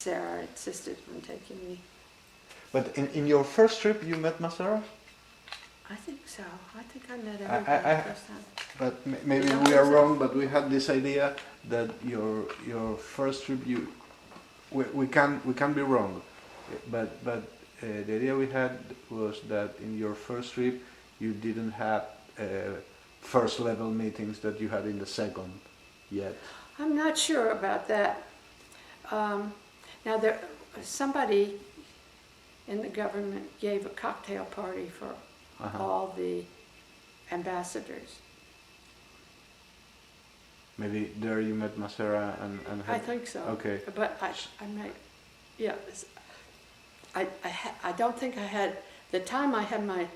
Sarah insisted on taking me. But in your first trip, you met Massera? I think so. I think I met everybody the first time. But maybe we are wrong. But we had this idea that your first trip, we can be wrong, but the idea we had was that in your first trip you didn't have first level meetings that you had in the second yet. I'm not sure about that. Now somebody in the government gave a cocktail party for all the ambassadors. Maybe there you met Massera and had, I think so. Okay. But I might, yeah. I don't think I had, the time I had my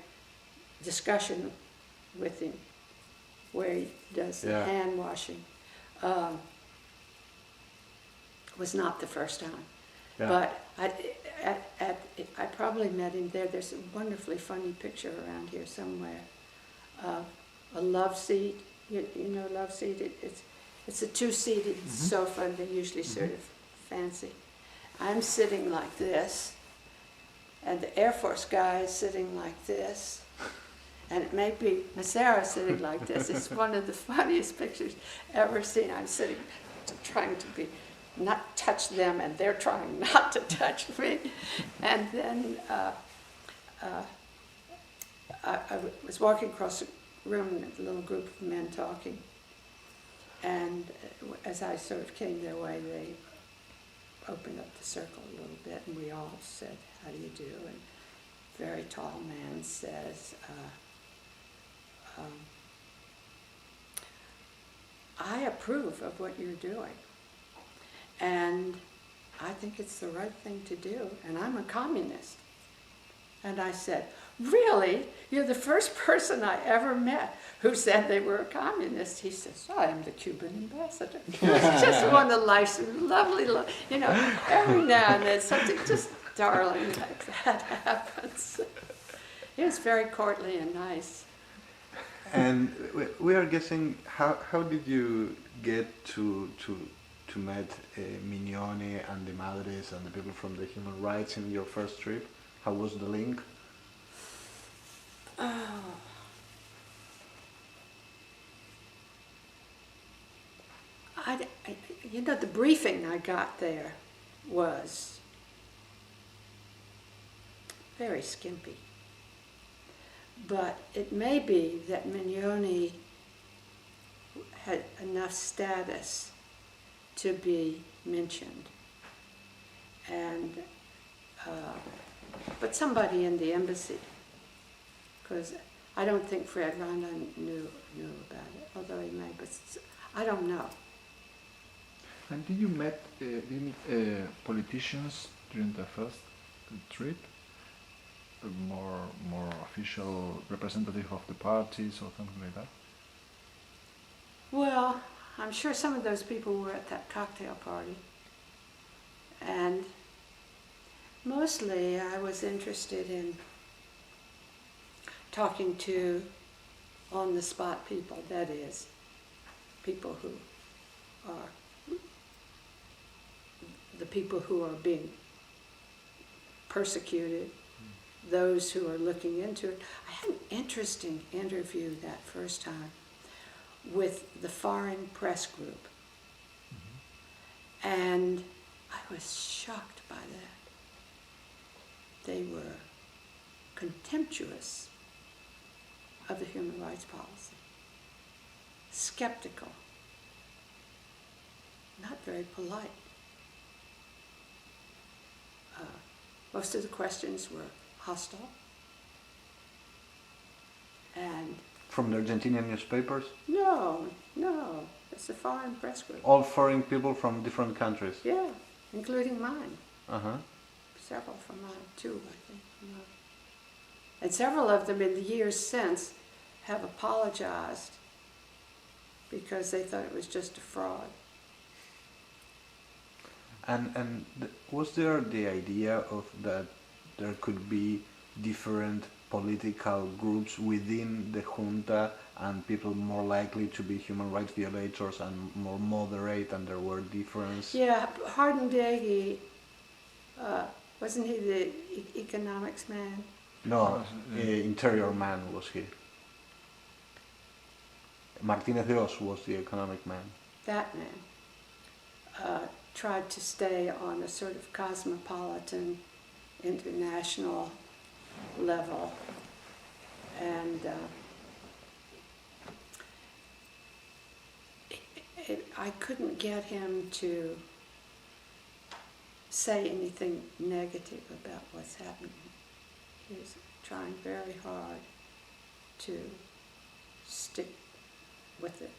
discussion with him, where he does the hand washing, was not the first time. Yeah. But I probably met him there. There's a wonderfully funny picture around here somewhere of a love seat. You know love seat? It's a two-seated sofa, and they're usually sort of fancy. I'm sitting like this, and the Air Force guy is sitting like this, and it may be Massera sitting like this. It's one of the funniest pictures ever seen. I'm sitting, trying to not touch them, and they're trying not to touch me. And then I was walking across the room, and a little group of men talking. And as I sort of came their way, they opened up the circle a little bit, and we all said, "How do you do?" And a very tall man says, "I approve of what you're doing, and I think it's the right thing to do, and I'm a communist." And I said, "Really? You're the first person I ever met who said they were a communist." He says, "I am the Cuban ambassador." It's just one of life's lovely, you know, every now and then something just darling like that happens. He was very courtly and nice. And we are guessing, how did you get to meet Mignoni and the Madres and the people from the human rights in your first trip? How was the link? Oh. You know, the briefing I got there was very skimpy. But it may be that Mignoni had enough status to be mentioned. And but somebody in the embassy, because I don't think Fred Rana knew about it, although he may, but I don't know. And did you meet politicians during the first trip? More official representative of the parties or something like that? Well, I'm sure some of those people were at that cocktail party. And mostly I was interested in talking to on-the-spot people, that is, people who are the people who are being persecuted, those who are looking into it. I had an interesting interview that first time with the Foreign Press Group. And I was shocked by that. They were contemptuous of the human rights policy, skeptical, not very polite. Most of the questions were hostile. And from the Argentinian newspapers? No, it's the Foreign Press Group. All foreign people from different countries? Yeah, including mine. Uh-huh. Several from mine too, I think. And several of them in the years since have apologized because they thought it was just a fraud. And was there the idea of that there could be different political groups within the junta and people more likely to be human rights violators and more moderate, and there were differences? Yeah, Hardendegi Wasn't he the economics man? No, interior man was he. Martínez de Hoz was the economic man. That man tried to stay on a sort of cosmopolitan, international level, and I couldn't get him to say anything negative about what's happening. He was trying very hard to stick with it.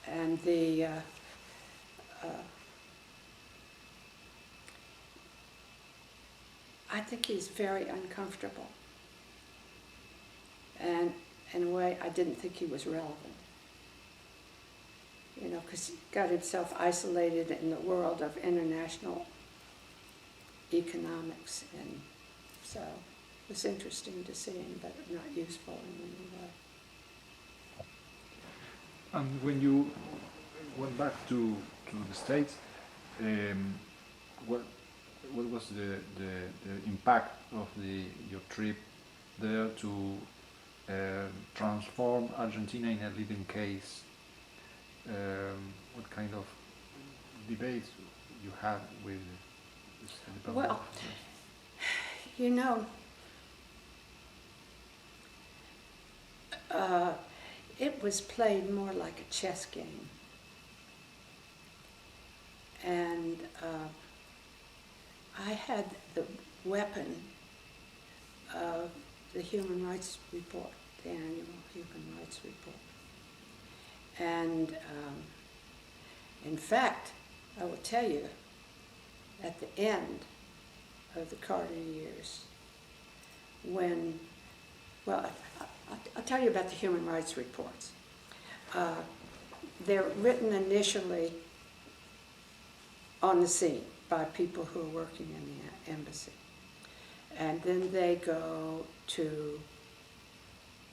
And I think he's very uncomfortable. And in a way, I didn't think he was relevant. You know, because he got himself isolated in the world of international economics, and so it was interesting to see him, but not useful in any way. And when you went back to the States, what was the impact of your trip there to transform Argentina in a leading case? What kind of debates you had with the State Department? Well, you know, it was played more like a chess game. And I had the weapon of the Human Rights Report, the annual Human Rights Report. And in fact, I will tell you, at the end of the Carter years, when, well, I'll tell you about the human rights reports. They're written initially on the scene by people who are working in the embassy. And then they go to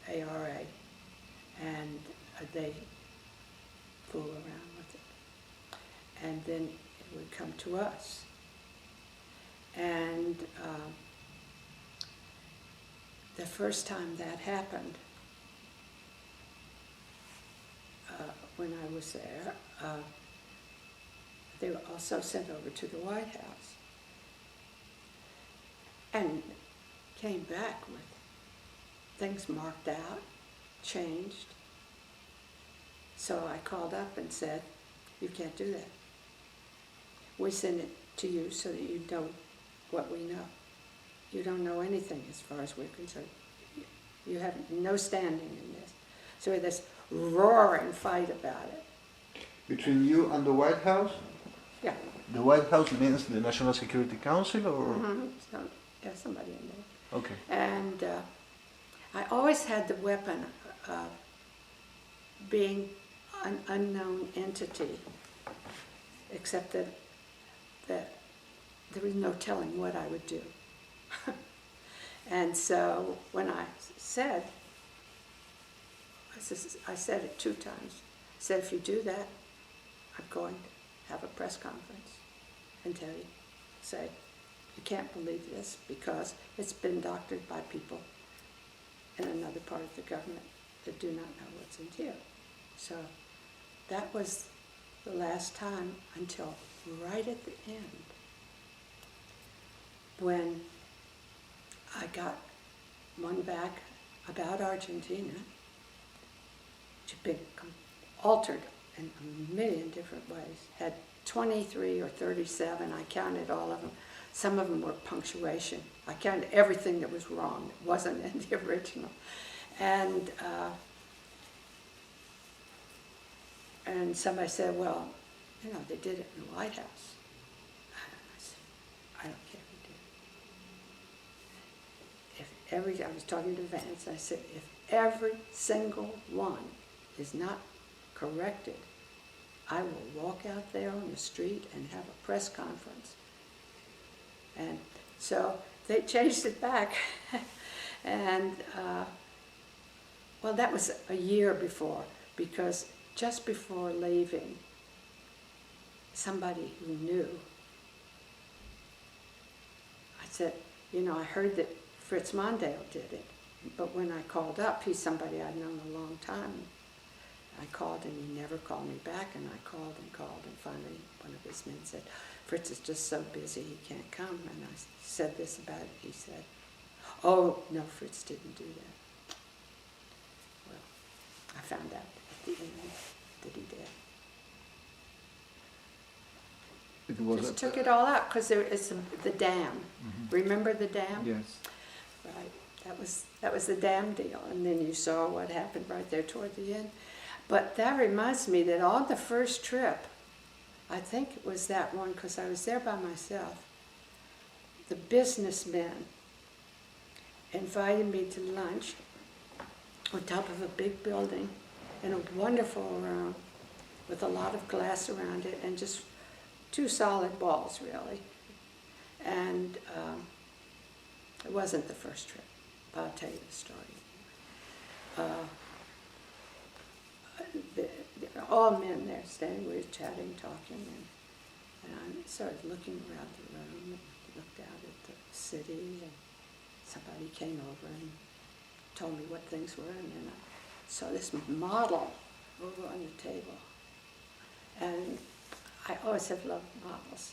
ARA, and they fool around with it. And then it would come to us. And the first time that happened, when I was there, they were also sent over to the White House and came back with things marked out, changed. So I called up and said, you can't do that. We send it to you so that you know what we know. You don't know anything as far as we're concerned. You have no standing in this. So we had this roaring fight about it. Between you and the White House? Yeah. The White House means the National Security Council, or? Mm-hmm. So, yeah, somebody in there. Okay. And I always had the weapon of being an unknown entity, except that there was no telling what I would do. And so when I said it 2 times. I said, if you do that, I'm going to have a press conference and tell you, say, you can't believe this because it's been doctored by people in another part of the government that do not know what's in here. So that was the last time until right at the end, when I got one back about Argentina, which had been altered in a million different ways, had 23 or 37, I counted all of them. Some of them were punctuation. I counted everything that was wrong that wasn't in the original. And somebody said, well, you know, they did it in the White House. I said, I don't care who did it. I was talking to Vance, I said, if every single one is not corrected, I will walk out there on the street and have a press conference. And so they changed it back. And, well, that was a year before, because just before leaving, somebody who knew said, you know, I heard that Fritz Mondale did it, but when I called up, he's somebody I'd known a long time. I called and he never called me back, and I called, and finally one of his men said, Fritz is just so busy he can't come. And I said this about it. He said, oh, no, Fritz didn't do that. Well, I found out at the end that he did. It was Just took it all out, because there is the dam. Remember the dam? Yes. Right. That was the dam deal, and then you saw what happened right there toward the end. But that reminds me that on the first trip, I think it was that one, because I was there by myself, the businessmen invited me to lunch on top of a big building in a wonderful room with a lot of glass around it and just 2 solid walls, really. And it wasn't the first trip, but I'll tell you the story. All men there standing, we were chatting, talking, and I started looking around the room and looked out at the city, and somebody came over and told me what things were, and then I saw this model over on the table. And I always have loved models,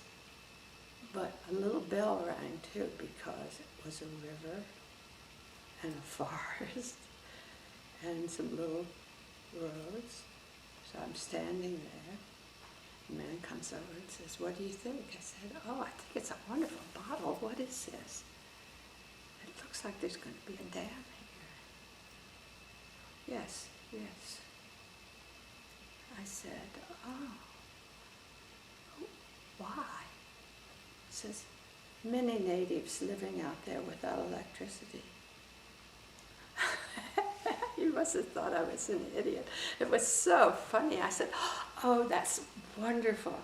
but a little bell rang too, because it was a river and a forest and some little roads. So I'm standing there. A man comes over and says, what do you think? I said, oh, I think it's a wonderful bottle. What is this? It looks like there's going to be a dam here. Yes, yes. I said, oh, why? He says, many natives living out there without electricity. You must have thought I was an idiot. It was so funny. I said, oh, that's wonderful.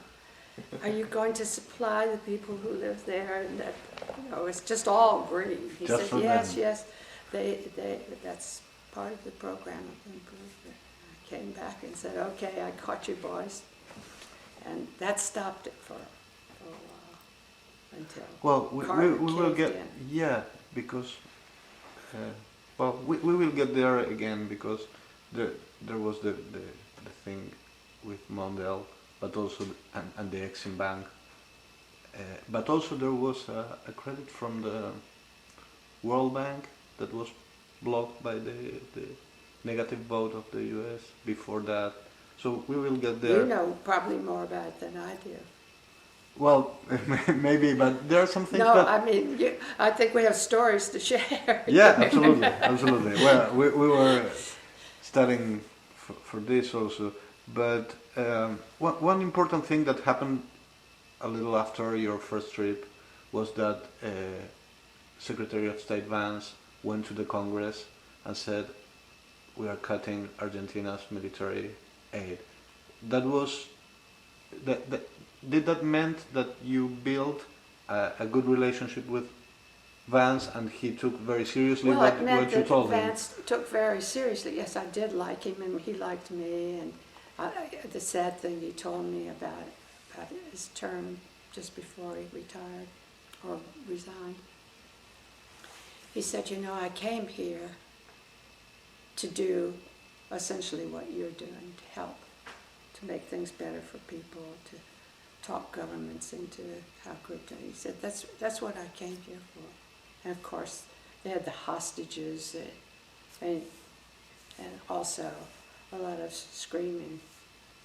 Are you going to supply the people who live there? And that, you know, it's just all green. He Just said, for yes, them. yes. That's part of the program of improvement. I came back and said, okay, I caught you boys. And that stopped it for a while until Well, Carter we will caved get, in. yeah, because, well, we will get there again, because there was the thing with Mondale, but also, and the Exim Bank, but also there was a credit from the World Bank that was blocked by the negative vote of the US before that. So we will get there. You know probably more about it than I do. Well, maybe, but there are some things No, that... I mean, I think we have stories to share. Yeah, absolutely, absolutely. Well, we were studying for this also, but one important thing that happened a little after your first trip was that Secretary of State Vance went to the Congress and said, we are cutting Argentina's military aid. That was... Did that meant that you built a good relationship with Vance, and he took very seriously Well, it meant what you that told him? Vance took very seriously. Yes, I did like him, and he liked me. And the sad thing he told me about his term just before he retired or resigned, he said, you know, I came here to do essentially what you're doing, to help, to make things better for people, to talk governments into how good they. He said, that's what I came here for. And of course, they had the hostages, and also a lot of screaming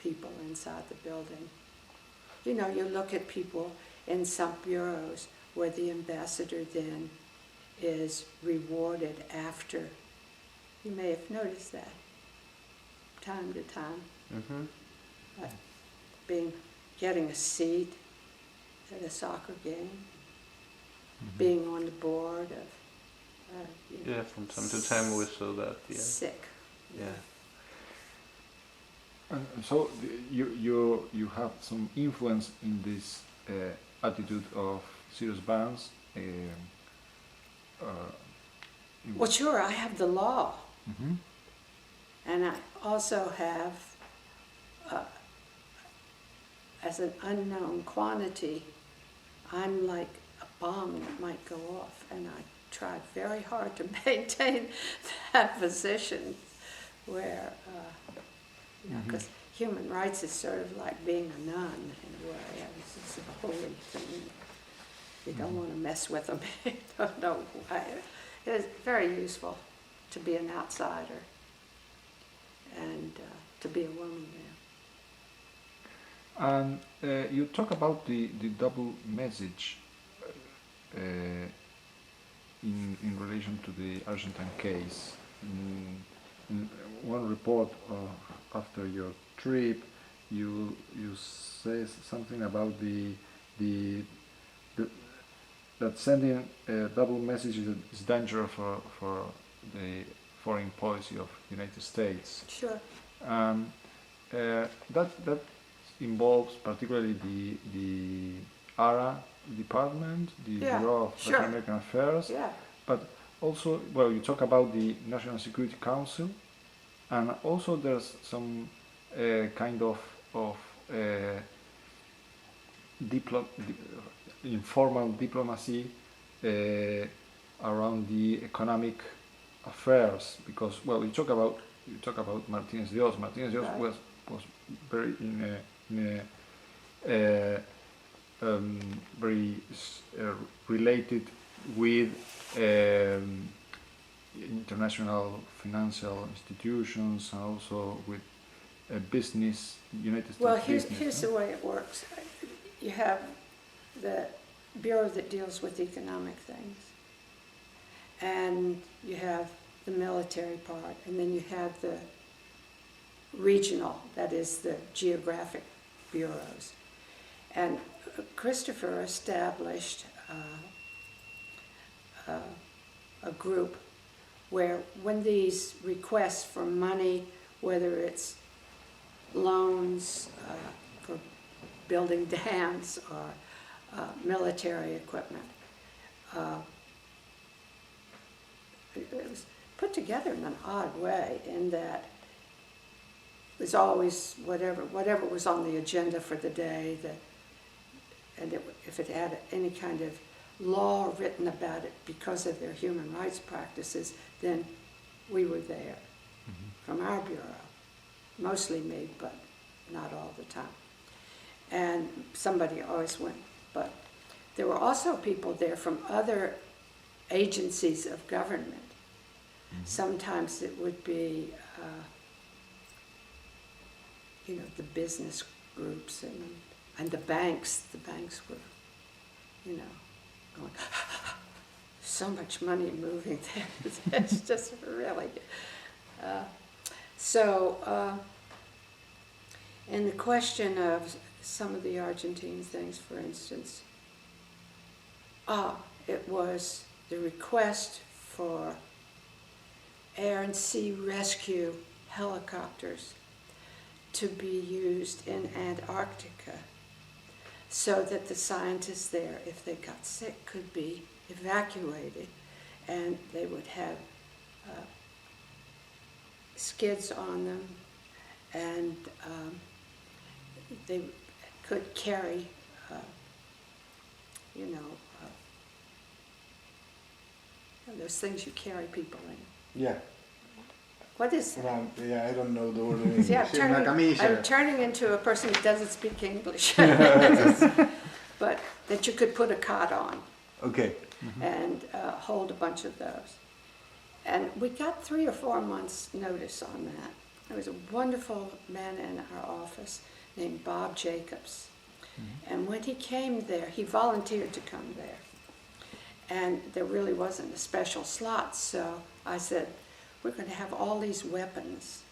people inside the building. You know, you look at people in some bureaus where the ambassador then is rewarded after. You may have noticed that time to time. Mm-hmm. Getting a seat at a soccer game, being on the board of, Yeah, from time to time we saw that. Yeah. Sick. Yeah. So you have some influence in this attitude of Cyrius Vance. Well, sure, I have the law, Mm-hmm. and I also have, as an unknown quantity, I'm like a bomb that might go off. And I tried very hard to maintain that position where, because human rights is sort of like being a nun in a way. It's a holy thing. You don't want to mess with them. You don't know why. It is very useful to be an outsider and to be a woman there. And you talk about the double message in relation to the Argentine case. In one report after your trip, you say something about that sending a double message is dangerous for the foreign policy of the United States. Sure. That involves particularly the ARA department, the Bureau of Latin American Affairs, but also, well, you talk about the National Security Council, and also there's some kind of informal diplomacy around the economic affairs, because, well, you talk about Martínez de Hoz. Martínez de Hoz was very very related with international financial institutions and also with business, United States business. Well, here's the way it works. You have the bureau that deals with economic things, and you have the military part, and then you have the regional, that is the geographic bureaus. And Christopher established a group where when these requests for money, whether it's loans for building dams or military equipment, it was put together in an odd way in that it was always whatever was on the agenda for the day, and if it had any kind of law written about it because of their human rights practices, then we were there from our bureau. Mostly me, but not all the time. And somebody always went. But there were also people there from other agencies of government. Sometimes it would be, the business groups and the banks. The banks were, going, so much money moving there. It's just really. And the question of some of the Argentine things, for instance, it was the request for air and sea rescue helicopters to be used in Antarctica so that the scientists there, if they got sick, could be evacuated, and they would have skids on them, and they could carry, those things you carry people in. Yeah. What is that? Yeah, I don't know the word in English. See, I'm turning into a person who doesn't speak English. But that you could put a cot on. Okay. And hold a bunch of those. And we got 3 or 4 months notice on that. There was a wonderful man in our office named Bob Jacobs. And when he came there, he volunteered to come there. And there really wasn't a special slot, so I said, we're going to have all these weapons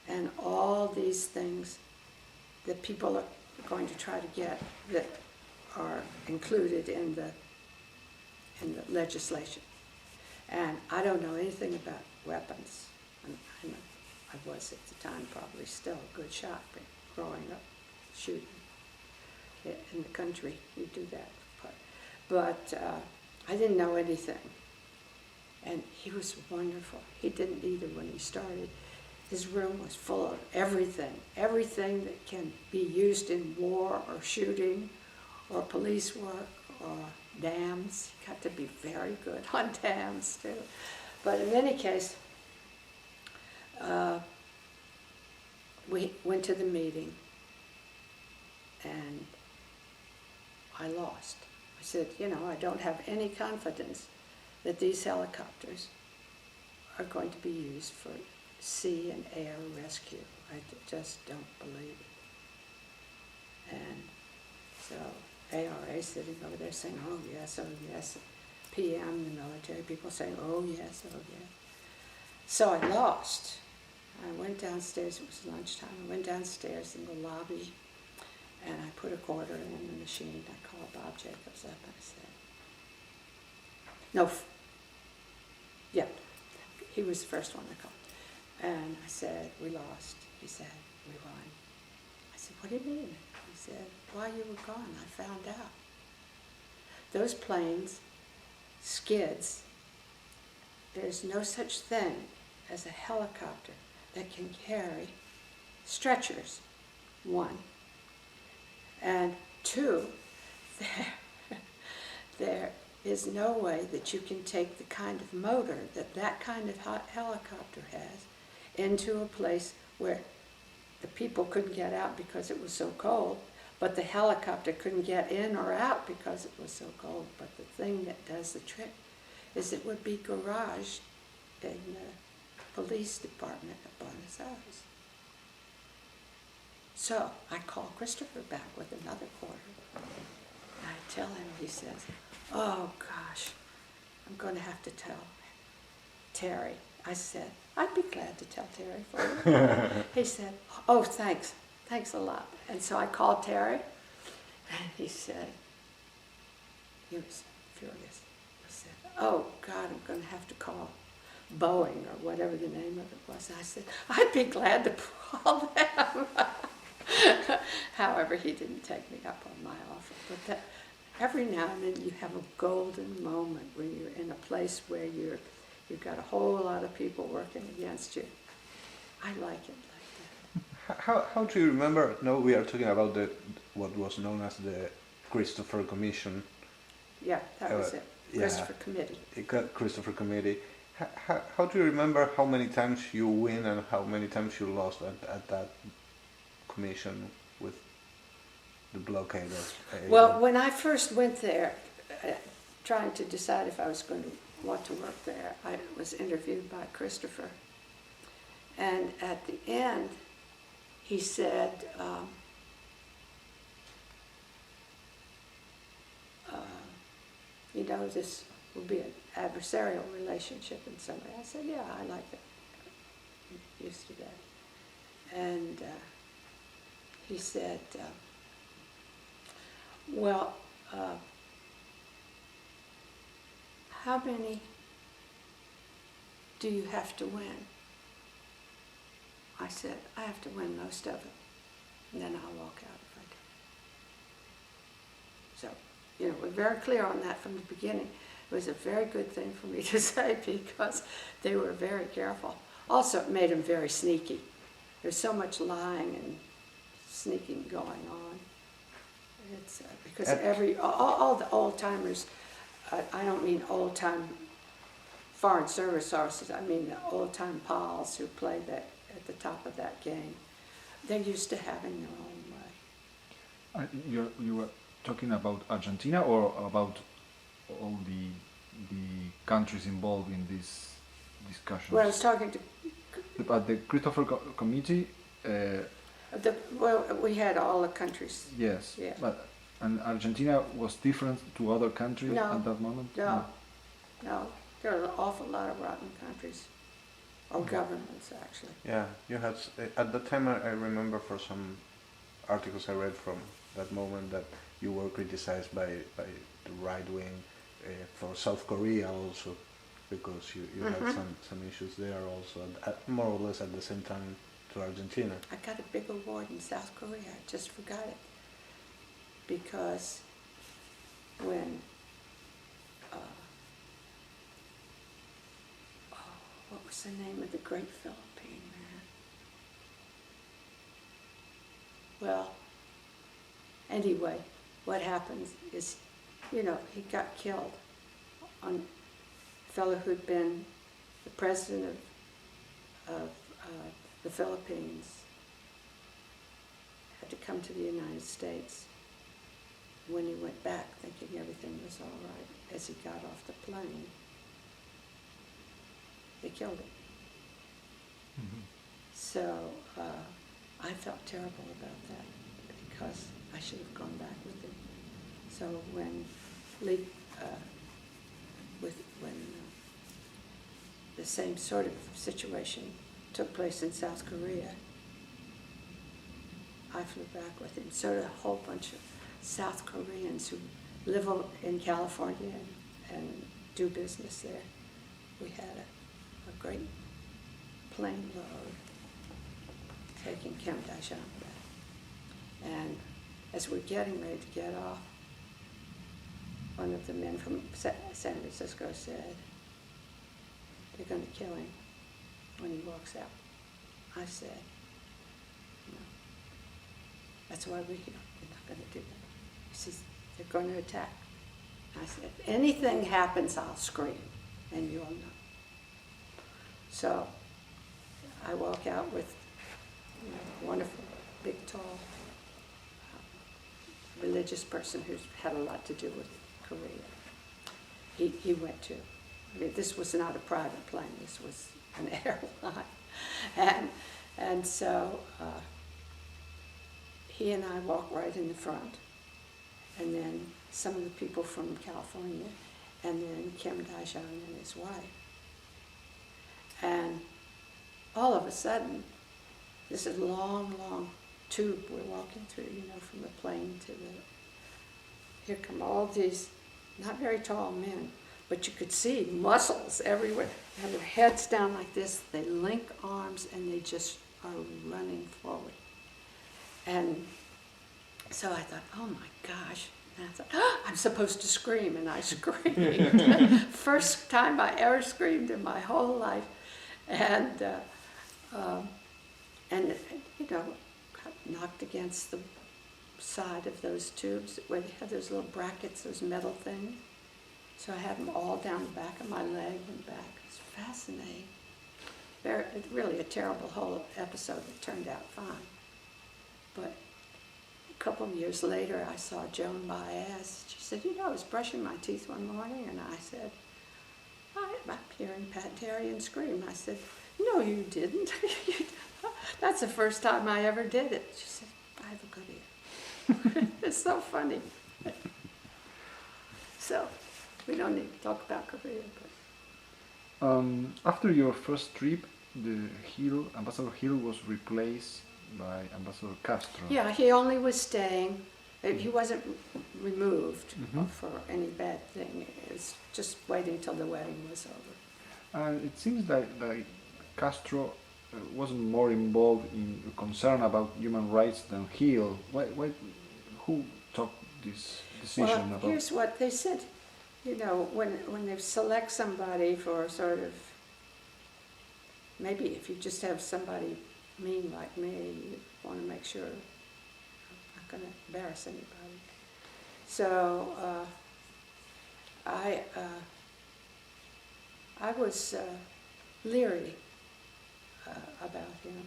and all these things that people are going to try to get that are included in the legislation. And I don't know anything about weapons. I was at the time probably still a good shot, but growing up, shooting in the country, you do that part. But I didn't know anything. And he was wonderful. He didn't either when he started. His room was full of everything that can be used in war or shooting or police work or dams. He got to be very good on dams too. But in any case, we went to the meeting and I lost. I said, you know, I don't have any confidence that these helicopters are going to be used for sea and air rescue. I just don't believe it. And so ARA sitting over there saying, oh yes, oh yes. PM, the military people saying, oh yes, oh yes. So I lost. I went downstairs, it was lunchtime, I went downstairs in the lobby and I put a quarter in the machine. I called Bob Jacobs up and I said, no, yeah, he was the first one I called. And I said, we lost. He said, we won. I said, what do you mean? He said, while you were gone, I found out. Those planes, skids, there's no such thing as a helicopter that can carry stretchers, one. And two, there is no way that you can take the kind of motor that that kind of helicopter has into a place where the people couldn't get out because it was so cold, but the helicopter couldn't get in or out because it was so cold. But the thing that does the trick is it would be garaged in the police department of Buenos Aires. So I call Christopher back with another quarter. And I tell him, he says, oh gosh, I'm going to have to tell Terry. I said, I'd be glad to tell Terry for you. He said, oh, thanks a lot. And so I called Terry, and he said, he was furious. He said, oh God, I'm going to have to call Boeing or whatever the name of it was. I said, I'd be glad to call them. However, he didn't take me up on my offer. But that, every now and then you have a golden moment when you're in a place where you've got a whole lot of people working against you. I like it like that. How do you remember? No, we are talking about what was known as the Christopher Commission. Yeah, that was it. Christopher Committee. Christopher Committee. How do you remember how many times you win and how many times you lost at that commission with the blockaders? Well, when I first went there, trying to decide if I was going to want to work there, I was interviewed by Christopher. And at the end, he said, you know, this will be an adversarial relationship in some way. I said, yeah, I like that. I'm used to that. And he said, well, how many do you have to win? I said, I have to win most of it, and then I'll walk out if I can. So, you know, we're very clear on that from the beginning. It was a very good thing for me to say because they were very careful. Also, it made them very sneaky. There's so much lying and sneaking going on. It's because all the old-timers, I don't mean old-time foreign service officers, I mean the old-time pals who played that at the top of that game. They're used to having their own way. You were talking about Argentina or about all the countries involved in this discussion? Well, I was talking to... At the Christopher Committee... well, we had all the countries. Yes, yeah. But and Argentina was different to other countries at that moment? No. There are an awful lot of rotten countries, or governments actually. Yeah, you had, at the time I remember for some articles I read from that moment that you were criticized by the right wing for South Korea also, because you had some issues there also, more or less at the same time to Argentina. I got a big award in South Korea, I just forgot it. Because when, what was the name of the great Philippine man? Well, anyway, what happens is you know, he got killed. On a fellow who'd been the president of the Philippines, had to come to the United States. When he went back, thinking everything was all right, as he got off the plane, they killed him. Mm-hmm. So I felt terrible about that because I should have gone back with him. So when the same sort of situation took place in South Korea, I flew back with him. So did a whole bunch of South Koreans who live in California and do business there. We had a great plane load taking Kim Dae-jung back. And as we're getting ready to get off, one of the men from San Francisco said, "They're going to kill him when he walks out." I said, "No, that's why we're here. We're not going to do that." He says, "They're going to attack." I said, "If anything happens, I'll scream, and you'll know." So I walk out with a wonderful, big, tall, religious person who's had a lot to do with Korea. He went too. I mean, this was not a private plane. This was an airline. And so he and I walk right in the front. And then some of the people from California, and then Kim Dae-jung and his wife. And all of a sudden, this is a long, long tube we're walking through, from the plane to here come all these not very tall men, but you could see muscles everywhere. They have their heads down like this, they link arms, and they just are running forward. And so I thought, oh my gosh. And I thought, I'm supposed to scream, and I screamed. First time I ever screamed in my whole life. And got knocked against the side of those tubes where they have those little brackets, those metal things. So I had them all down the back of my leg and back. It's fascinating. Really a terrible whole episode that turned out fine. But a couple of years later, I saw Joan Baez. She said, I was brushing my teeth one morning, and I said, I'm hearing Patt Derian scream. I said, no, you didn't. That's the first time I ever did it. She said, I have a good ear. It's so funny. So, we don't need to talk about Korea. But. After your first trip, Ambassador Hill was replaced by Ambassador Castro. Yeah, he only was staying. He wasn't removed for any bad thing. It was just waiting till the wedding was over. And it seems that Castro wasn't more involved in concern about human rights than Hill. Who took this decision about? Here's what they said. When they select somebody for sort of, maybe if you just have somebody mean like me, you want to make sure I'm not going to embarrass anybody. So I was leery about him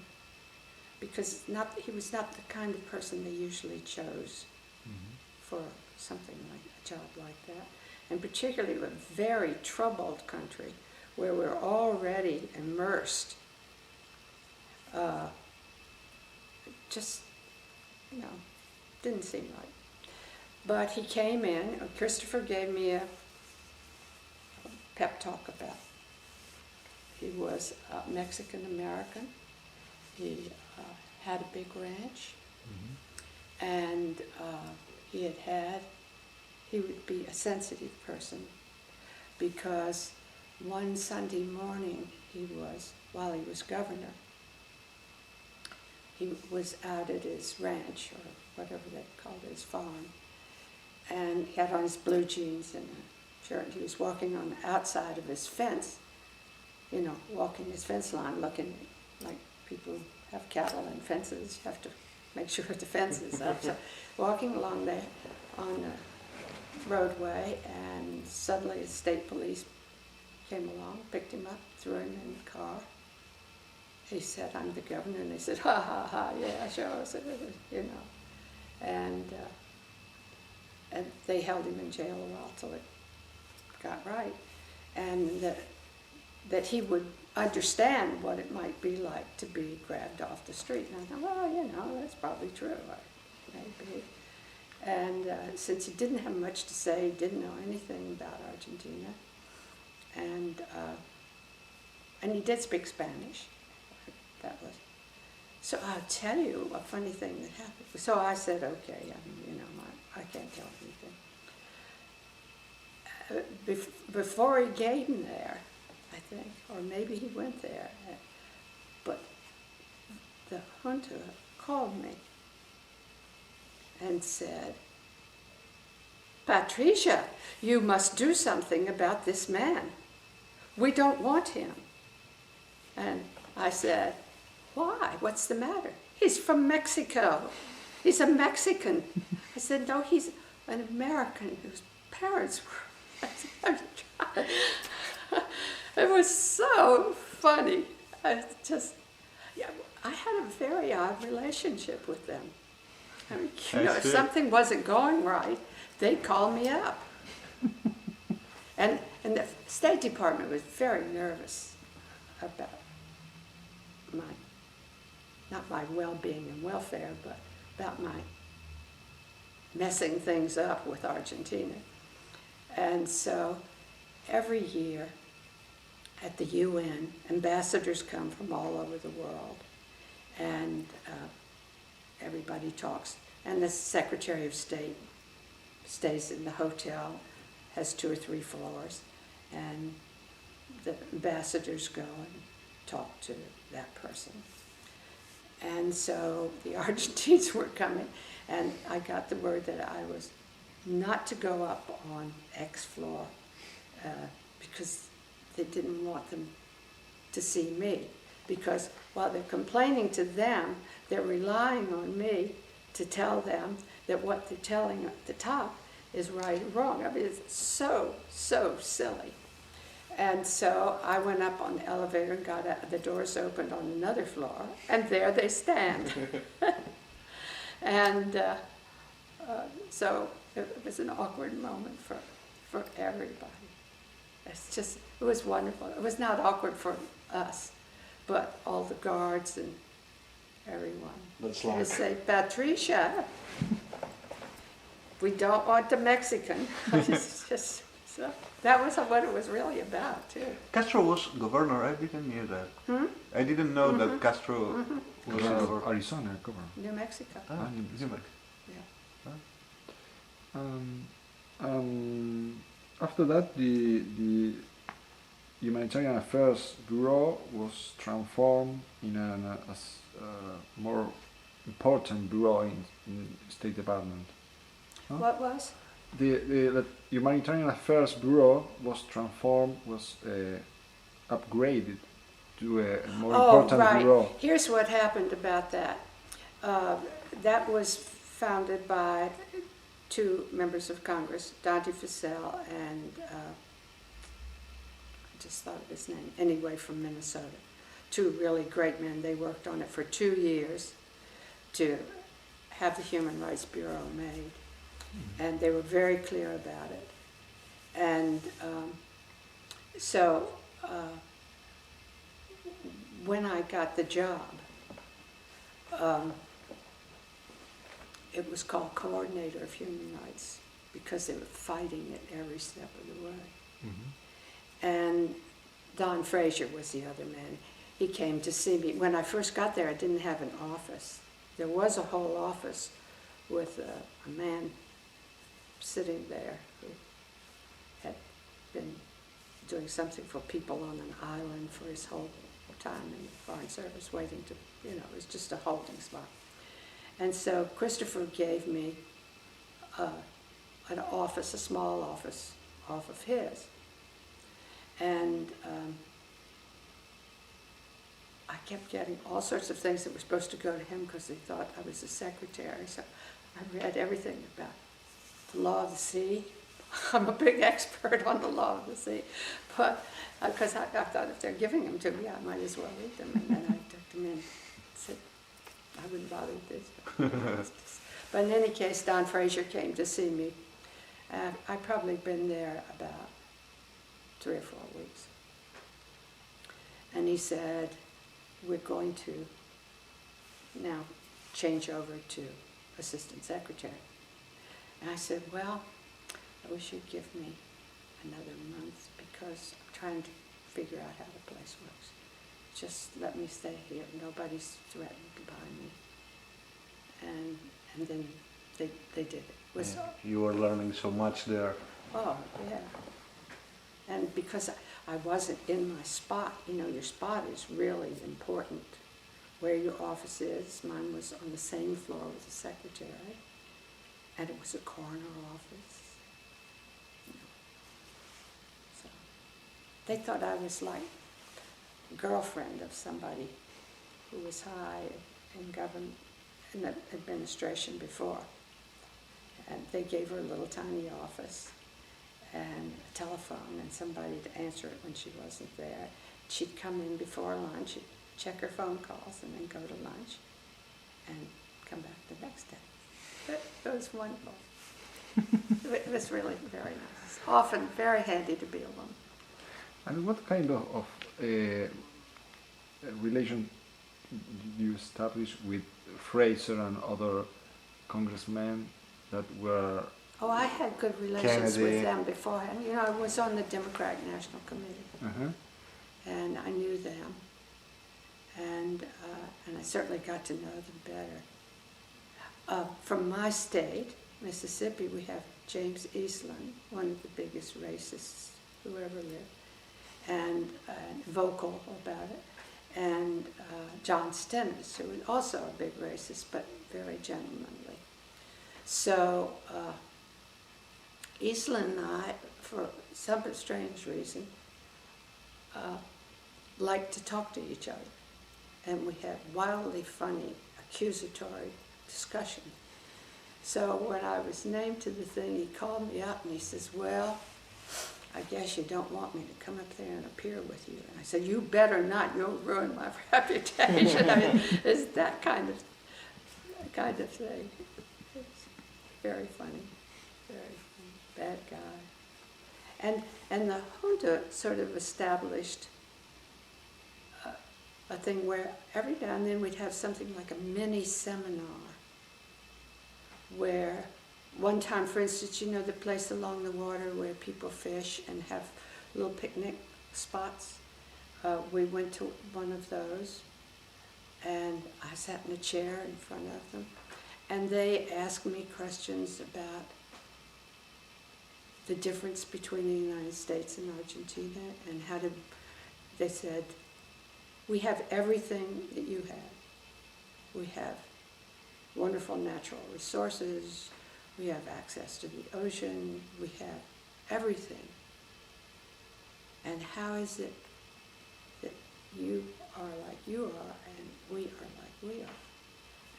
because he was not the kind of person they usually chose for something like a job like that. And particularly with a very troubled country where we're already immersed. Just, didn't seem right. But he came in, Christopher gave me a pep talk about it. He was Mexican-American. He had a big ranch. And he would be a sensitive person because one Sunday morning while he was governor, he was out at his ranch, or whatever they called it, his farm, and he had on his blue jeans and a shirt. He was walking on the outside of his fence, walking his fence line, looking like people who have cattle and fences. You have to make sure the fence is up. So walking along there on roadway, and suddenly the state police came along, picked him up, threw him in the car. He said, "I'm the governor," and they said, "Ha ha ha, yeah, sure," you know. And they held him in jail a while till it got right, and that he would understand what it might be like to be grabbed off the street. And I thought, well, you know, that's probably true, maybe. And since he didn't have much to say, didn't know anything about Argentina, and he did speak Spanish. That was. So I'll tell you a funny thing that happened. So I said, okay, you know, I can't tell anything. Before he came there, I think, or maybe he went there, but the junta called me and said, "Patricia, you must do something about this man. We don't want him." And I said, "Why? What's the matter?" "He's from Mexico. He's a Mexican." I said, "No, he's an American whose parents were..." It was so funny. I had a very odd relationship with them. I mean, you know, if something wasn't going right, they'd call me up. And the State Department was very nervous about not my well-being and welfare, but about my messing things up with Argentina. And so every year at the UN, ambassadors come from all over the world, and everybody talks. And the Secretary of State stays in the hotel, has 2 or 3 floors, and the ambassadors go and talk to that person. And so the Argentines were coming, and I got the word that I was not to go up on X floor because they didn't want them to see me. Because while they're complaining to them, they're relying on me to tell them that what they're telling at the top is right or wrong. I mean, it's so silly. And so I went up on the elevator and got out, the doors opened on another floor, and there they stand. And so it was an awkward moment for everybody. It was wonderful. It was not awkward for us, but all the guards and everyone. That's like... They say, "Patricia, we don't want the Mexican." It's just, so that was what it was really about, too. Castro was governor. I didn't know that. I didn't know that Castro was governor. Arizona governor. New Mexico. New Mexico. Yeah. After that, the Humanitarian Affairs Bureau was transformed in a more important bureau in State Department. Huh? What was? The Humanitarian Affairs Bureau was transformed, upgraded to a more important bureau. Here's what happened about that. That was founded by 2 members of Congress, Dante Fussell and I just thought of his name, anyway, from Minnesota. 2 really great men. They worked on it for 2 years to have the Human Rights Bureau made. And they were very clear about it. And so when I got the job, it was called Coordinator of Human Rights because they were fighting it every step of the way. And Don Frazier was the other man. He came to see me. When I first got there, I didn't have an office. There was a whole office with a man sitting there who had been doing something for people on an island for his whole time in the Foreign Service, waiting to, it was just a holding spot. And so Christopher gave me an office, a small office, off of his. And I kept getting all sorts of things that were supposed to go to him because they thought I was the secretary. So I read everything about the law of the sea, I'm a big expert on the law of the sea, but because I thought if they're giving them to me, I might as well read them. And then I took them in and said, I wouldn't bother with this. But in any case, Don Fraser came to see me. I'd probably been there about 3 or 4 weeks. And he said, we're going to now change over to assistant secretary. And I said, well, I wish you'd give me another month because I'm trying to figure out how the place works. Just let me stay here. Nobody's threatened by me. And then they did it. You were learning so much there. Oh, yeah. And because I wasn't in my spot, your spot is really important. Where your office is, mine was on the same floor with the secretary, and it was a corner office. So they thought I was like a girlfriend of somebody who was high in government, in the administration before. And they gave her a little tiny office and a telephone and somebody to answer it when she wasn't there. She'd come in before lunch, she'd check her phone calls and then go to lunch and come back the next day. It was wonderful. It was really very nice. Often very handy to be alone. And what kind of relation did you establish with Fraser and other congressmen that were... Oh, I had good relations with them beforehand. I was on the Democratic National Committee, and I knew them, and I certainly got to know them better. From my state, Mississippi, we have James Eastland, one of the biggest racists who ever lived, and vocal about it, and John Stennis, who was also a big racist, but very gentlemanly. So Eastland and I, for some strange reason, liked to talk to each other. And we had wildly funny, accusatory discussion. So when I was named to the thing, he called me up and he says, well, I guess you don't want me to come up there and appear with you. And I said, you better not, you'll ruin my reputation. I mean, it's that kind of thing. It's very funny, bad guy. And the junta sort of established a thing where every now and then we'd have something like a mini seminar where one time, for instance, the place along the water where people fish and have little picnic spots. We went to one of those and I sat in a chair in front of them and they asked me questions about the difference between the United States and Argentina and they said, we have everything that you have. We have wonderful natural resources, we have access to the ocean, we have everything. And how is it that you are like you are and we are like we are?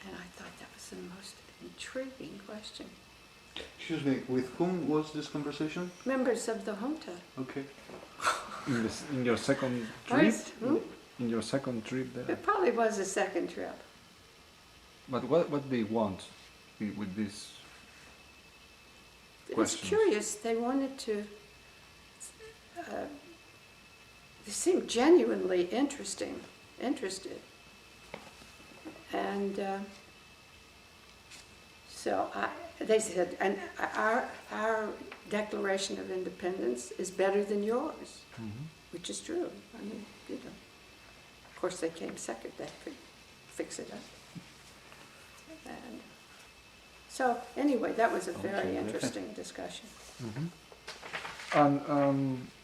And I thought that was the most intriguing question. Excuse me, with whom was this conversation? Members of the junta. Okay. In your second trip? In your second trip there? It probably was a second trip. But what they want with this? It was curious. They wanted to. They seemed genuinely interested, and so they said, and our Declaration of Independence is better than yours, which is true. I mean, Of course, they came second. They could fix it up. And so anyway, that was a very interesting discussion. And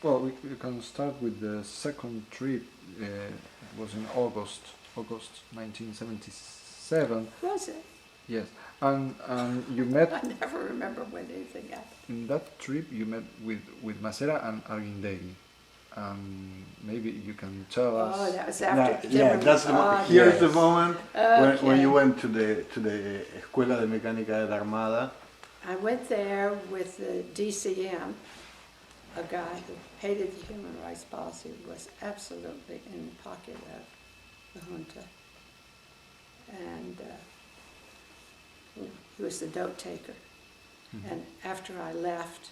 well, we can start with the second trip. It was in August 1977. Was it? Yes, and you met. I never remember when anything happened. In that trip, you met with Massera and Arguindegui. Maybe you can tell us. Oh, that was after. That's here's the moment Okay. when you went to the Escuela de Mecánica de la Armada I went there with the DCM, a guy who hated the human rights policy, was absolutely in the pocket of the junta. And he was the dope taker. Mm-hmm. And after I left,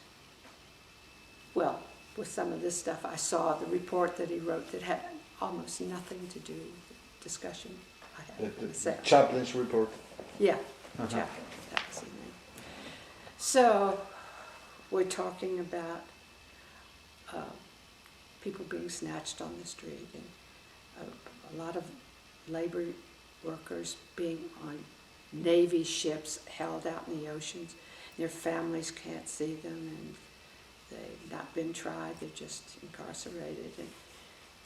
well, with some of this stuff, I saw the report that he wrote that had almost nothing to do with the discussion I had with Massera. Chaplin's report. Yeah, Chaplin, that was his name. So, we're talking about people being snatched on the street, and a lot of labor workers being on Navy ships held out in the oceans. Their families can't see them, and they've not been tried, they're just incarcerated. And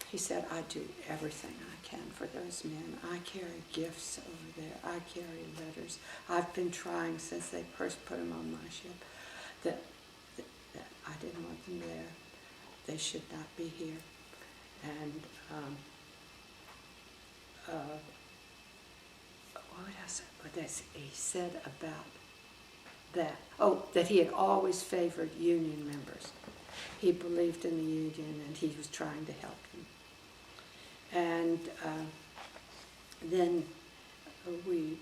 he said, I do everything I can for those men. I carry gifts over there, I carry letters. I've been trying since they first put them on my ship that I didn't want them there. They should not be here. And what he said about that? Oh, that he had always favored union members. He believed in the union and he was trying to help them. And then we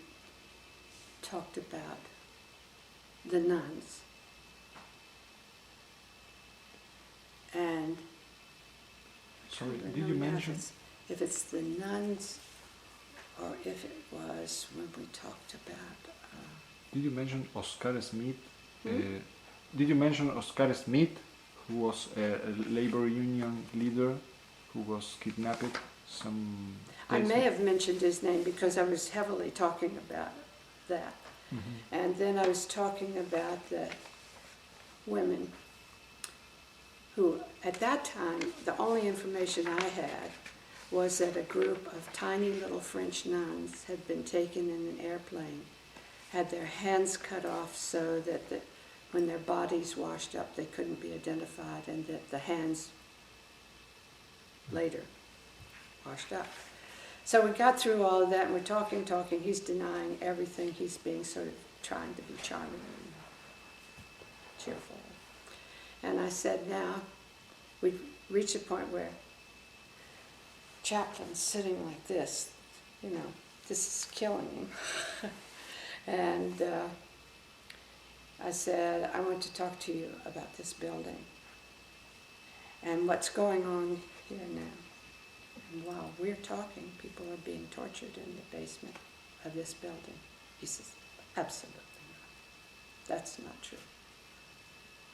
talked about the nuns. And sorry, did you mention if it's the nuns or if it was when we talked about did you mention Oscar Smith? Did you mention Oscar Smith, who was a labor union leader who was kidnapped some I may have mentioned his name because I was heavily talking about that. Mm-hmm. And then I was talking about the women who, at that time, the only information I had was that a group of tiny little French nuns had been taken in an airplane, had their hands cut off so that when their bodies washed up, they couldn't be identified, and that the hands later washed up. So we got through all of that, and we're talking. He's denying everything. He's being sort of trying to be charming and cheerful. And I said, now, we've reached a point where Chaplin's sitting like this, this is killing him. And I said, I want to talk to you about this building and what's going on here now. And while we're talking, people are being tortured in the basement of this building. He says, absolutely not. That's not true.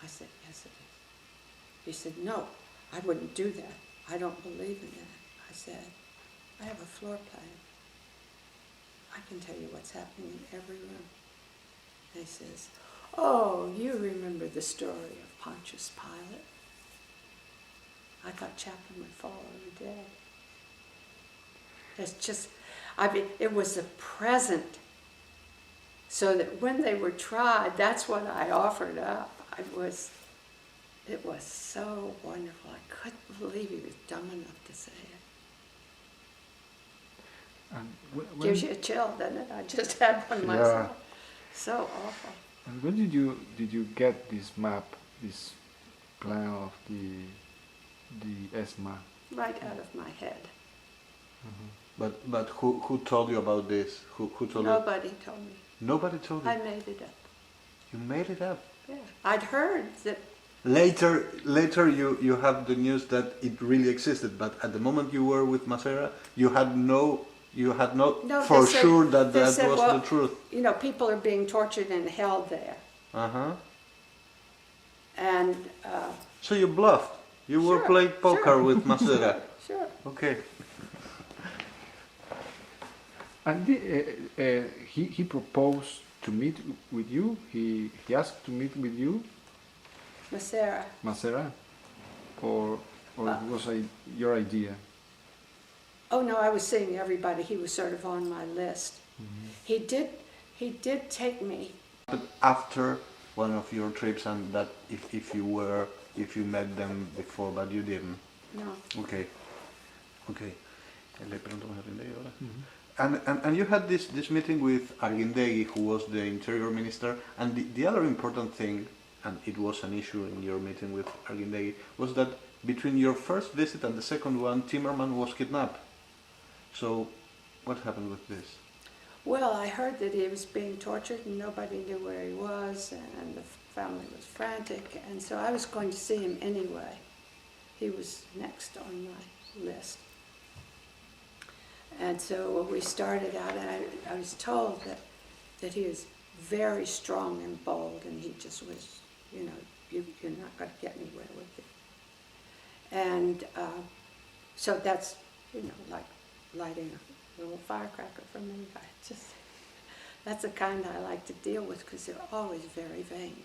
I said, yes, it is. He said, no, I wouldn't do that. I don't believe in that. I said, I have a floor plan. I can tell you what's happening in every room. And he says, oh, you remember the story of Pontius Pilate? I thought Chaplin would fall over dead. It's just, it was a present. So that when they were tried, that's what I offered up. It was so wonderful. I couldn't believe he was dumb enough to say it. And gives you a chill, doesn't it? I just had one myself. So awful. And when did you get this map, this plan of the ESMA? Right out of my head. Mm-hmm. But who told you about this? Who told you? Nobody told me. Nobody told you? I made it up. You made it up? Yeah. I'd heard that. Later you have the news that it really existed, but at the moment you were with Massera, you had no for sure that was the truth. People are being tortured and held there. Uh-huh. And so you bluffed. You were playing poker with Massera. Sure. Okay. And he proposed to meet with you. He asked to meet with you. Massera, or it was your idea? Oh no, I was seeing everybody. He was sort of on my list. Mm-hmm. He did take me. But after one of your trips, and that if you met them before, but you didn't. No. Okay. Le pregunto más ahora. And you had this meeting with Arguindegui, who was the interior minister, and the other important thing, and it was an issue in your meeting with Arguindegui, was that between your first visit and the second one, Timmerman was kidnapped. So what happened with this? Well, I heard that he was being tortured and nobody knew where he was, and the family was frantic, and so I was going to see him anyway. He was next on my list. And so we started out, and I was told that he was very strong and bold, and he just was, you know, you're not going to get anywhere with it. And so that's, you know, like lighting a little firecracker for me. That's the kind I like to deal with because they're always very vain.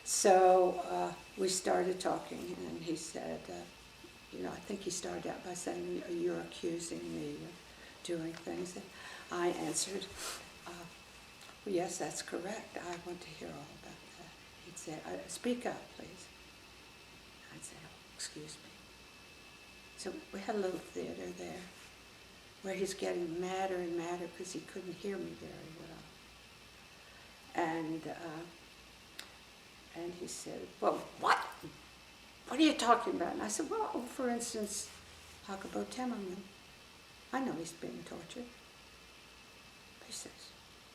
So we started talking, and he said, you know, I think he started out by saying, you're accusing me of doing things. And I answered, well, yes, that's correct. I want to hear all about that. He'd say, speak up, please. I'd say, oh, excuse me. So we had a little theater there where he's getting madder and madder because he couldn't hear me very well. And he said, well, what? What are you talking about? And I said, well, for instance, Jacobo Timmerman. I know he's being tortured. He says,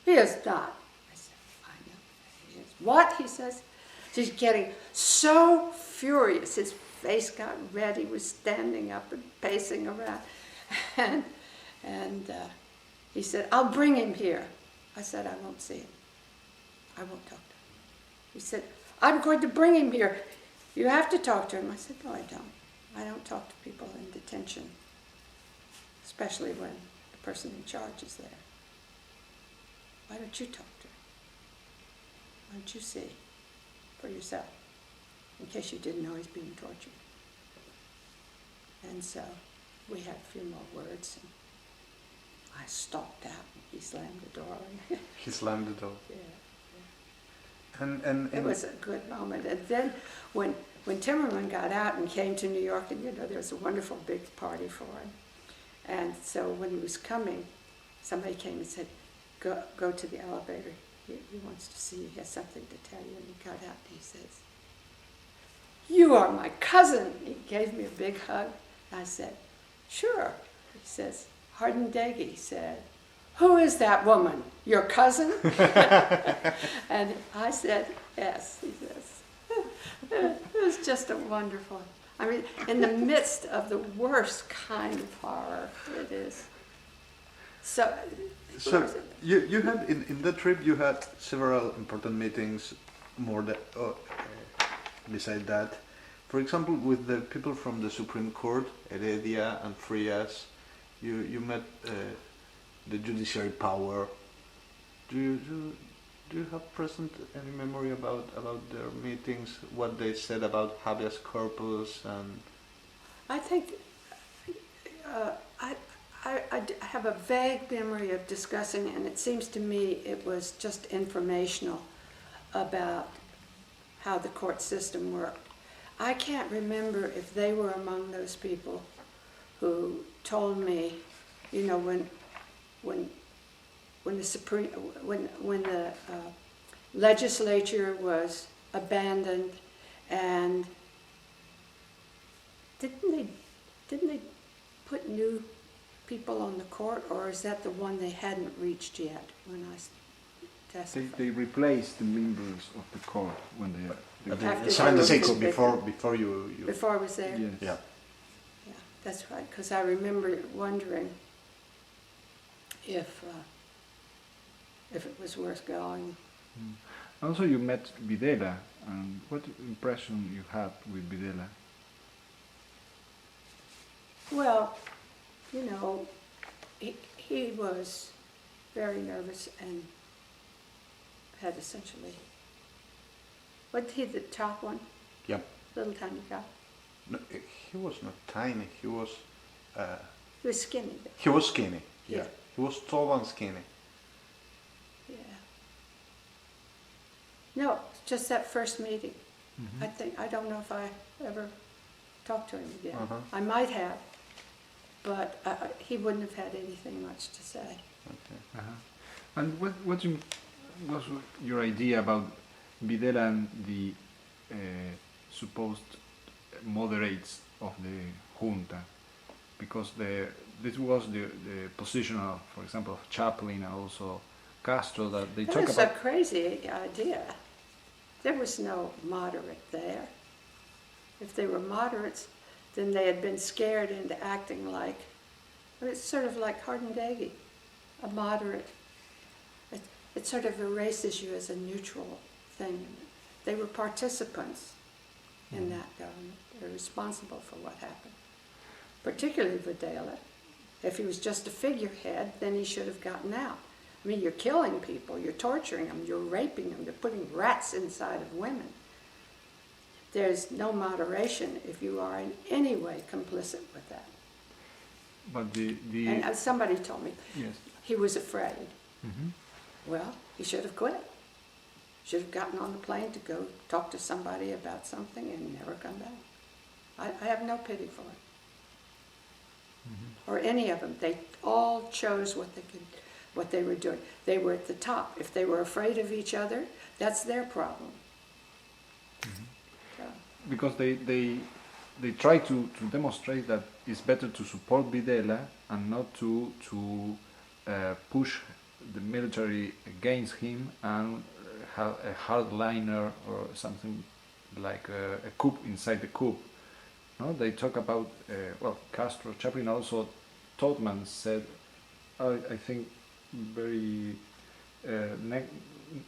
he is not. I said, I know he is. What? He says. He's getting so furious. His face got red. He was standing up and pacing around. And he said, I'll bring him here. I said, I won't see him. I won't talk to him. He said, I'm going to bring him here. You have to talk to him. I said, no, I don't. I don't talk to people in detention, especially when the person in charge is there. Why don't you talk to him? Why don't you see for yourself, in case you didn't know he's being tortured? And so we had a few more words, and I stalked out, and he slammed the door. He slammed the door. Yeah. And it was a good moment. And then when Timmerman got out and came to New York, and you know, there was a wonderful big party for him. And so when he was coming, somebody came and said, go to the elevator. He wants to see you. He has something to tell you. And he got out and he says, you are my cousin. He gave me a big hug. I said, sure. He says, Arguindegui said, who is that woman? Your cousin? And I said, yes, he says. It was just a wonderful, I mean, in the midst of the worst kind of horror it is. So you had, in that trip, you had several important meetings more than, beside that. For example, with the people from the Supreme Court, Heredia and Frias, you met the judiciary power. Do you have present any memory about their meetings, what they said about habeas corpus and? I think I have a vague memory of discussing, and it seems to me it was just informational about how the court system worked. I can't remember if they were among those people who told me, you know, when the legislature was abandoned, and didn't they put new people on the court, or is that the one they hadn't reached yet when I testified? They replaced the members of the court when they 76 before you. Before I was there. Yes. Yeah. Yeah, that's right. Because I remember wondering if it was worth going. Also, you met Videla, and what impression you had with Videla? Well, you know, he was very nervous and had essentially, wasn't he the top one? Yep. Little tiny guy. No, he was not tiny. He was. He was skinny. He was skinny. Yeah. He was tall and skinny. Yeah. No, just that first meeting. I don't know if I ever talked to him again. I might have, but he wouldn't have had anything much to say. Okay. And what was your idea about Videla and the supposed moderates of the junta? Because this was the position of, for example, of Chaplin and also Castro, that they talk about. That's a crazy idea. There was no moderate there. If they were moderates, then they had been scared into acting like, it's sort of like Hardendaghi, a moderate. It sort of erases you as a neutral thing. They were participants in that government. They're responsible for what happened. Particularly Videla. If he was just a figurehead, then he should have gotten out. I mean, you're killing people, you're torturing them, you're raping them, you're putting rats inside of women. There's no moderation if you are in any way complicit with that. But and somebody told me, yes, he was afraid. Mm-hmm. Well, he should have quit. Should have gotten on the plane to go talk to somebody about something and never come back. I have no pity for him. Mm-hmm. Or any of them. They all chose what they were doing. They were at the top. If they were afraid of each other, that's their problem. Mm-hmm. So. Because they try to demonstrate that it's better to support Videla and not to push the military against him and have a hardliner or something like a coup inside the coup. No, they talk about Castro, Chaplin, also Todman said, I think very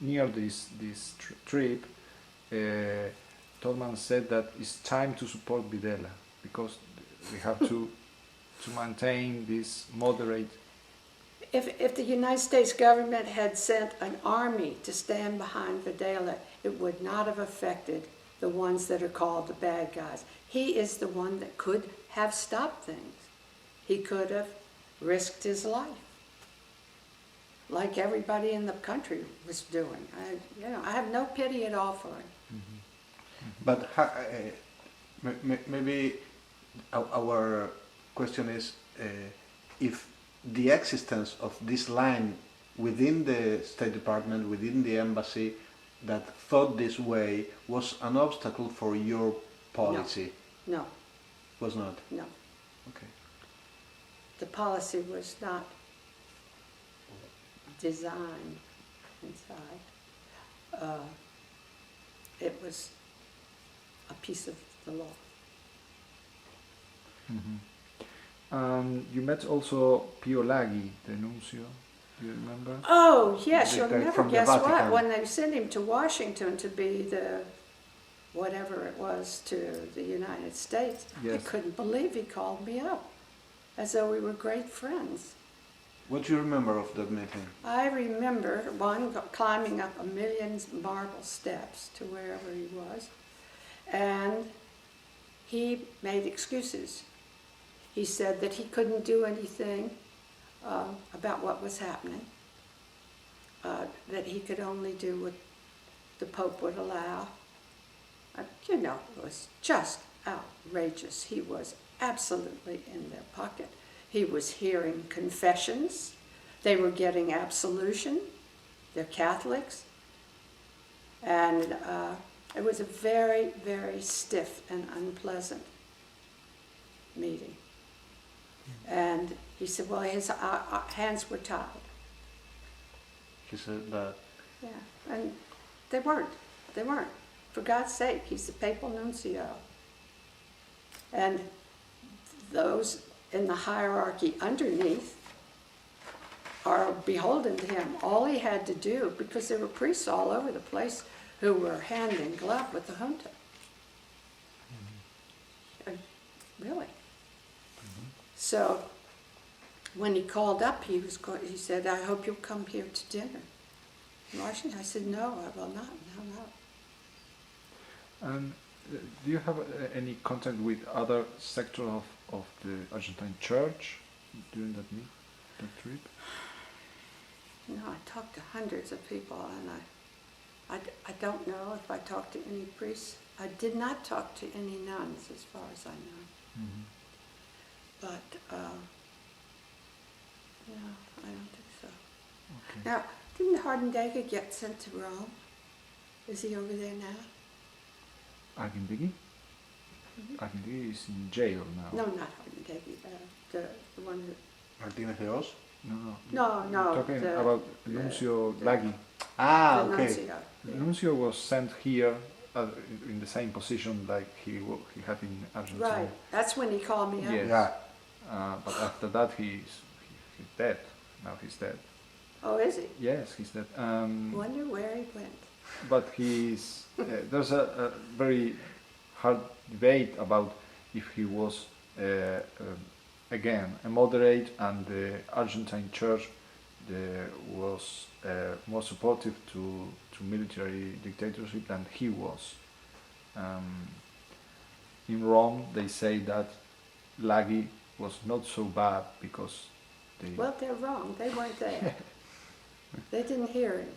near this trip, Todman said that it's time to support Videla because we have to maintain this moderate. If the United States government had sent an army to stand behind Videla, it would not have affected the ones that are called the bad guys. He is the one that could have stopped things. He could have risked his life, like everybody in the country was doing. I have no pity at all for him. Mm-hmm. But maybe our question is if the existence of this line within the State Department, within the embassy, that thought this way was an obstacle for your policy? No. Was not? No. Okay. The policy was not designed inside. It was a piece of the law. Mm-hmm. You met also Pio Laghi, the nuncio. Do you remember? Oh, yes, you'll never from the guess what. Vatican. When they sent him to Washington to be the, whatever it was, to the United States, yes. I couldn't believe he called me up, as though we were great friends. What do you remember of that meeting? I remember one climbing up 1,000,000 marble steps to wherever he was, and he made excuses. He said that he couldn't do anything about what was happening, that he could only do what the Pope would allow. It was just outrageous. He was absolutely in their pocket. He was hearing confessions. They were getting absolution. They're Catholics. And it was a very, very stiff and unpleasant meeting. And he said, well, his hands were tied. He said that. Yeah, and they weren't. They weren't. For God's sake, he's the papal nuncio. And those in the hierarchy underneath are beholden to him. All he had to do, because there were priests all over the place who were hand in glove with the junta. Really. So when he called up, he said, I hope you'll come here to dinner in Washington. I said, no, I will not. No. And do you have any contact with other sector of the Argentine church during that trip? No, I talked to hundreds of people, and I don't know if I talked to any priests. I did not talk to any nuns, as far as I know. but no, I don't think so. Okay. Now, didn't Hardendegger get sent to Rome? Is he over there now? Argindegi? Argindegi is in jail now. No, not Hardendegger. The one who. Martínez de Hoz? No. No. Talking about Nuncio Laghi. Ah, the okay. Nuncio, yeah. Nuncio was sent here in the same position like he had in Argentina. Right. That's when he called me up. Yes. Yeah. But after that, he's dead. Now he's dead. Oh, is he? Yes, he's dead. Wonder where he went. But he's there's a very hard debate about if he was again a moderate, and the Argentine church was more supportive to military dictatorship than he was. In Rome, they say that Laghi was not so bad because they. Well, they're wrong. They weren't there. They didn't hear him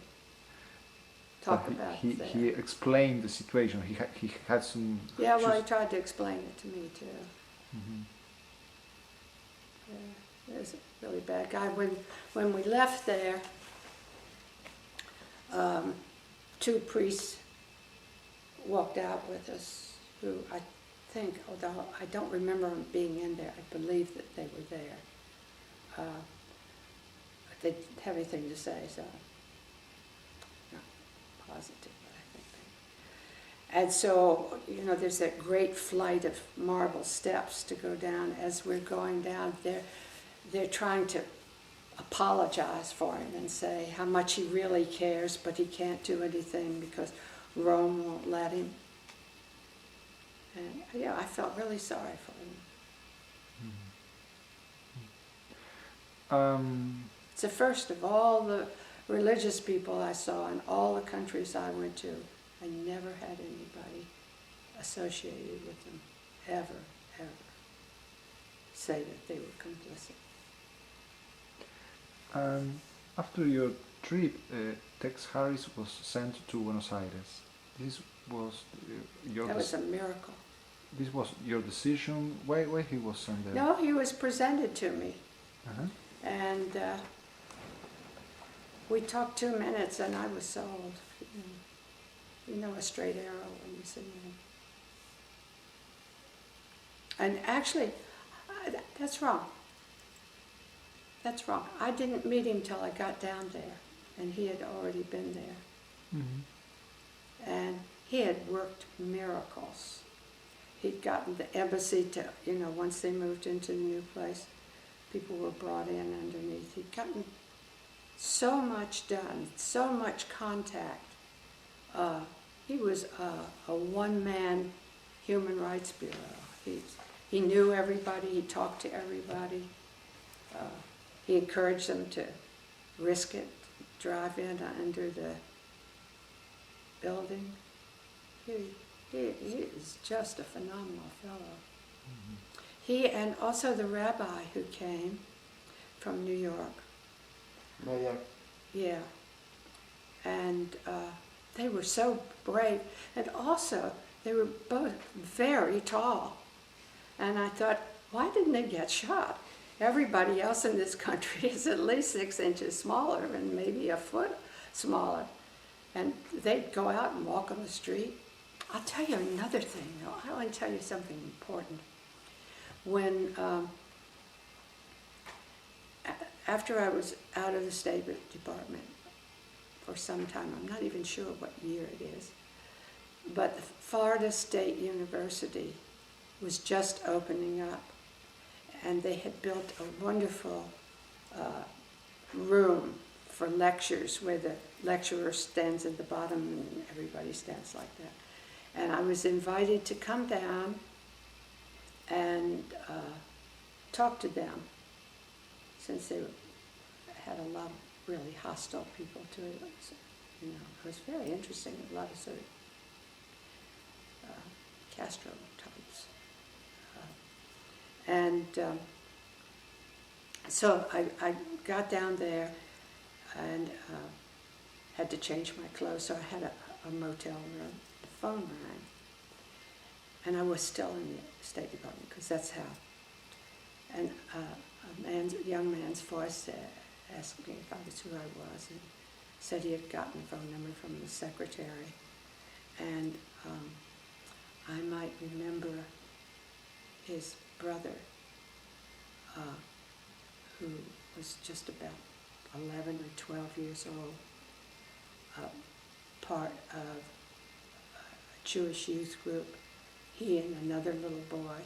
talk But about he that. he explained the situation. He had some. Yeah, well, he just- tried to explain it to me too. Mhm. Yeah, he was a really bad guy. When we left there, two priests walked out with us who I think, although I don't remember them being in there, I believe that they were there. They didn't have anything to say, so not positive, but I think they. And so, you know, there's that great flight of marble steps to go down. As we're going down, they're trying to apologize for him and say how much he really cares, but he can't do anything because Rome won't let him. And yeah, I felt really sorry for him. It's the first of all the religious people I saw in all the countries I went to. I never had anybody associated with them ever say that they were complicit. After your trip, Ted Harris was sent to Buenos Aires. This was your. That was a miracle. This was your decision. Why he was sent there? No, he was presented to me, Uh-huh. and we talked 2 minutes, and I was sold. You know a straight arrow when you see him. And actually, that's wrong. That's wrong. I didn't meet him till I got down there, and he had already been there. Mm-hmm. And he had worked miracles. He'd gotten the embassy to, you know, once they moved into the new place, people were brought in underneath. He'd gotten so much done, so much contact. He was a one-man human rights bureau. He knew everybody, he talked to everybody. He encouraged them to risk it, drive in under the building. He is just a phenomenal fellow. Mm-hmm. He and also the rabbi who came from New York. Yeah. And they were so brave. And also, they were both very tall. And I thought, why didn't they get shot? Everybody else in this country is at least 6 inches smaller and maybe a foot smaller. And they'd go out and walk on the street. I'll tell you another thing, though. I want to tell you something important. When, after I was out of the State Department for some time, I'm not even sure what year it is, but the Florida State University was just opening up, and they had built a wonderful room for lectures where the lecturer stands at the bottom and everybody stands like that. And I was invited to come down and talk to them, since they had a lot of really hostile people to it. So, you know, it was very interesting, a lot of sort of Castro types. So I got down there and had to change my clothes, so I had a motel room. The phone rang, and I was still in the State Department, because that's how. and a young man's voice asked me if I was who I was, and said he had gotten a phone number from the secretary. And I might remember his brother, who was just about 11 or 12 years old, part of a Jewish youth group. He and another little boy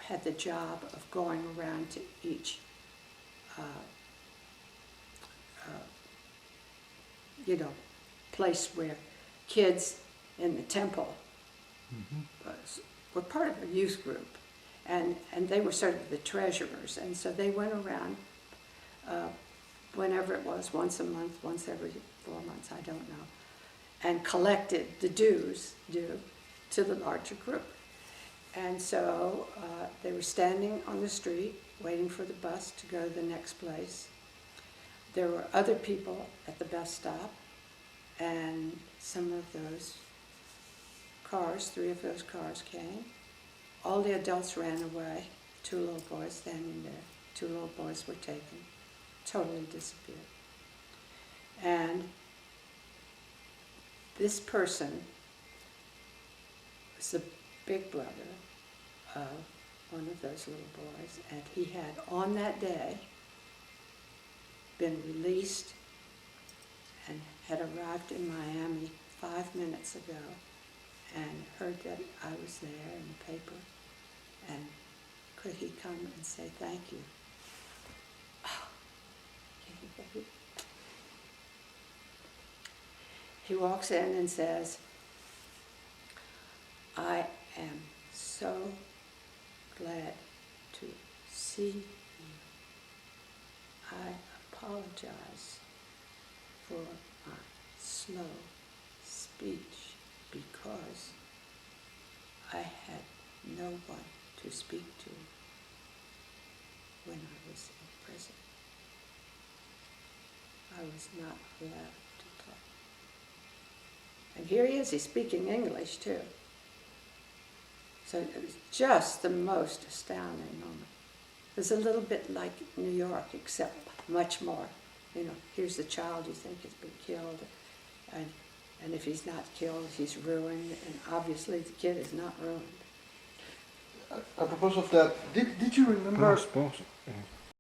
had the job of going around to each place where kids in the temple were part of a youth group, and they were sort of the treasurers, and so they went around whenever it was, once a month, once every 4 months, I don't know, and collected the dues due to the larger group. And so they were standing on the street waiting for the bus to go to the next place. There were other people at the bus stop, and some of those cars, 3 of those cars came. All the adults ran away, 2 little boys standing there. 2 little boys were taken, totally disappeared. And this person was the big brother of one of those little boys, and he had on that day been released and had arrived in Miami 5 minutes ago, and heard that I was there in the paper, and could he come and say thank you? Oh, he walks in and says, I am so glad to see you. I apologize for my slow speech because I had no one to speak to when I was in prison. I was not allowed to talk. And here he is, he's speaking English too. So it was just the most astounding moment. It was a little bit like New York, except much more. Here's the child you think has been killed, and if he's not killed, he's ruined, and obviously the kid is not ruined. Apropos of that, did you remember?